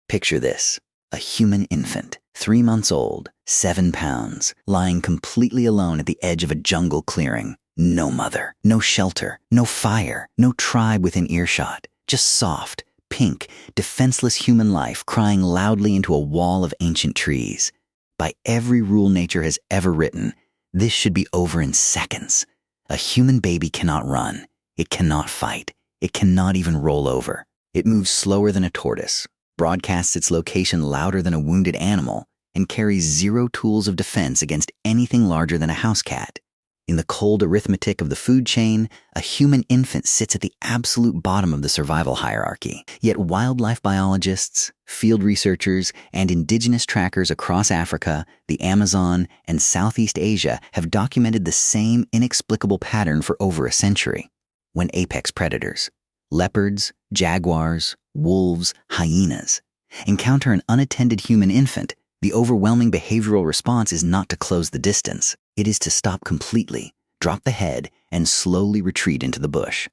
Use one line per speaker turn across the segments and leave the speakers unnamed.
Picture this: a human infant, 3 months old, 7 pounds, lying completely alone at the edge of a jungle clearing. No mother, no shelter, no fire, no tribe within earshot. Just soft, pink, defenseless human life crying loudly into a wall of ancient trees. By every rule nature has ever written, this should be over in seconds. A human baby cannot run. It cannot fight. It cannot even roll over. It moves slower than a tortoise, broadcasts its location louder than a wounded animal, and carries zero tools of defense against anything larger than a house cat. In the cold arithmetic of the food chain, a human infant sits at the absolute bottom of the survival hierarchy. Yet wildlife biologists, field researchers, and indigenous trackers across Africa, the Amazon, and Southeast Asia have documented the same inexplicable pattern for over a century. When apex predators, leopards, jaguars, wolves, hyenas, encounter an unattended human infant, the overwhelming behavioral response is not to close the distance. It is to stop completely, drop the head, and slowly retreat into the bush.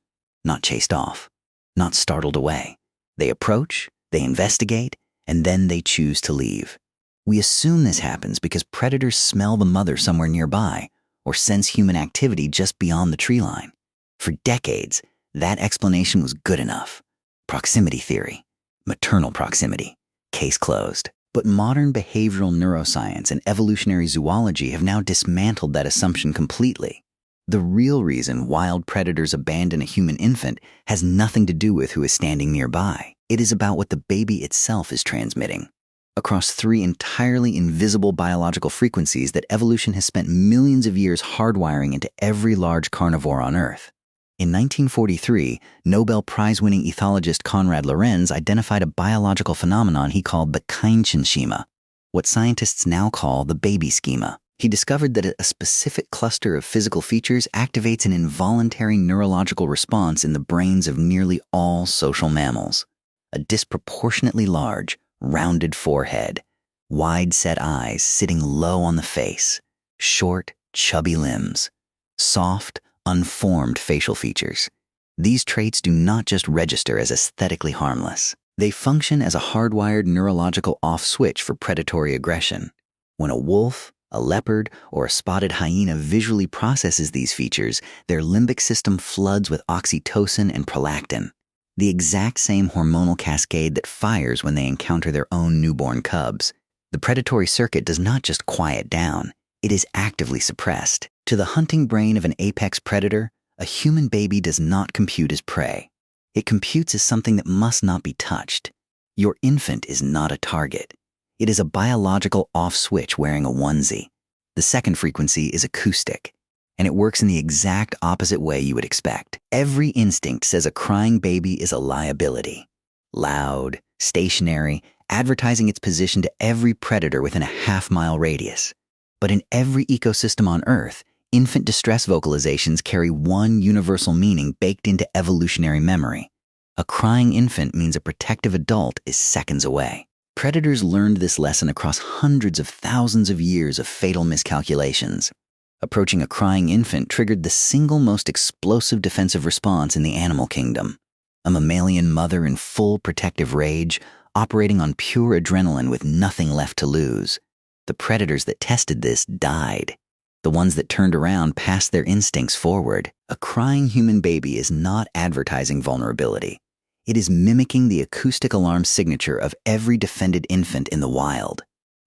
Not chased off, not startled away. They approach, they investigate, and then they choose to leave. We assume this happens because predators smell the mother somewhere nearby or sense human activity just beyond the tree line. For decades, that explanation was good enough. Proximity theory, maternal proximity, case closed. But modern behavioral neuroscience and evolutionary zoology have now dismantled that assumption completely. The real reason wild predators abandon a human infant has nothing to do with who is standing nearby. It is about what the baby itself is transmitting. Across 3 entirely invisible biological frequencies that evolution has spent millions of years hardwiring into every large carnivore on Earth. In 1943, Nobel Prize-winning ethologist Konrad Lorenz identified a biological phenomenon he called the Kindchen schema, what scientists now call the baby schema. He discovered that a specific cluster of physical features activates an involuntary neurological response in the brains of nearly all social mammals. A disproportionately large, rounded forehead, wide-set eyes sitting low on the face, short, chubby limbs, soft, unformed facial features. These traits do not just register as aesthetically harmless. They function as a hardwired neurological off switch for predatory aggression. When a wolf, a leopard, or a spotted hyena visually processes these features, their limbic system floods with oxytocin and prolactin, the exact same hormonal cascade that fires when they encounter their own newborn cubs. The predatory circuit does not just quiet down, it is actively suppressed. To the hunting brain of an apex predator, a human baby does not compute as prey. It computes as something that must not be touched. Your infant is not a target. It is a biological off switch wearing a onesie. The second frequency is acoustic, and it works in the exact opposite way you would expect. Every instinct says a crying baby is a liability. Loud, stationary, advertising its position to every predator within a half-mile radius. But in every ecosystem on Earth, infant distress vocalizations carry one universal meaning baked into evolutionary memory. A crying infant means a protective adult is seconds away. Predators learned this lesson across hundreds of thousands of years of fatal miscalculations. Approaching a crying infant triggered the single most explosive defensive response in the animal kingdom. A mammalian mother in full protective rage, operating on pure adrenaline with nothing left to lose. The predators that tested this died. The ones that turned around passed their instincts forward. A crying human baby is not advertising vulnerability. It is mimicking the acoustic alarm signature of every defended infant in the wild.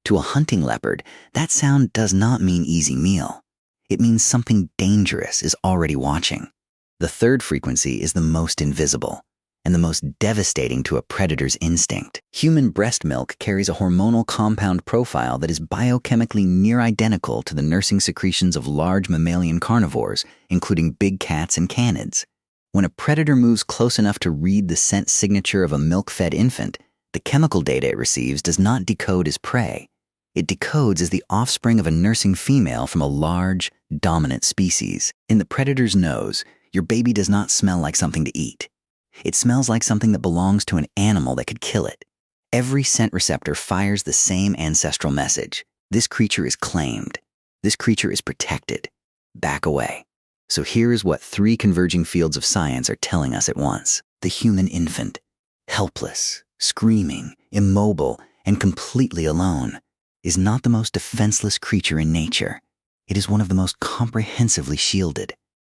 To a hunting leopard, that sound does not mean easy meal. It means something dangerous is already watching. The third frequency is the most invisible and the most devastating to a predator's instinct. Human breast milk carries a hormonal compound profile that is biochemically near identical to the nursing secretions of large mammalian carnivores, including big cats and canids. When a predator moves close enough to read the scent signature of a milk-fed infant, the chemical data it receives does not decode as prey. It decodes as the offspring of a nursing female from a large, dominant species. In the predator's nose, your baby does not smell like something to eat. It smells like something that belongs to an animal that could kill it. Every scent receptor fires the same ancestral message. This creature is claimed. This creature is protected. Back away. So here is what 3 converging fields of science are telling us at once. The human infant, helpless, screaming, immobile, and completely alone, is not the most defenseless creature in nature. It is one of the most comprehensively shielded.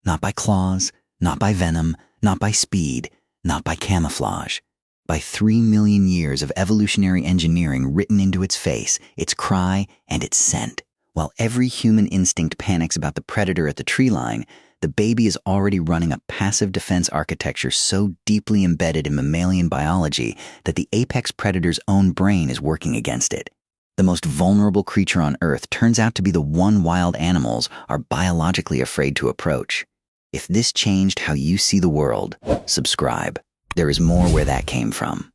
Not by claws, not by venom, not by speed, not by camouflage. By 3 million years of evolutionary engineering written into its face, its cry, and its scent. While every human instinct panics about the predator at the tree line, the baby is already running a passive defense architecture so deeply embedded in mammalian biology that the apex predator's own brain is working against it. The most vulnerable creature on Earth turns out to be the one wild animals are biologically afraid to approach. If this changed how you see the world, subscribe. There is more where that came from.